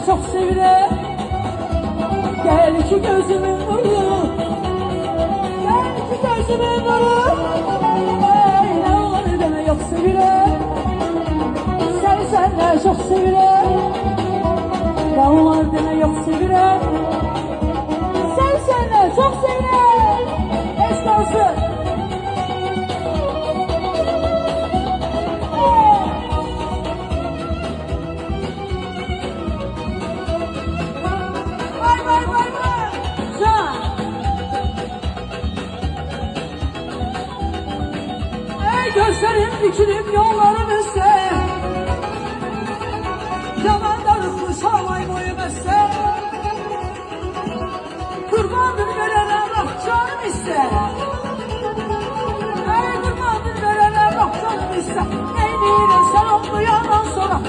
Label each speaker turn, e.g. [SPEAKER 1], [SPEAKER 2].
[SPEAKER 1] çok sevirəm. Gel ki gözümün nuru, gel ki gözümün nuru. Ey ne olur deme yok sevirəm. Sen de çok sevirəm. Ne olur deme yok sevirəm. Sen de çok sevirəm. Eş kalsın. Gözlerim dikilim yollarım üstte, yaman darıklı salay boyum üstte. Kurbandır verene bak canım iste, ey kurbandır verene bak canım iste. Neyleyine sen oldu yandan sonra,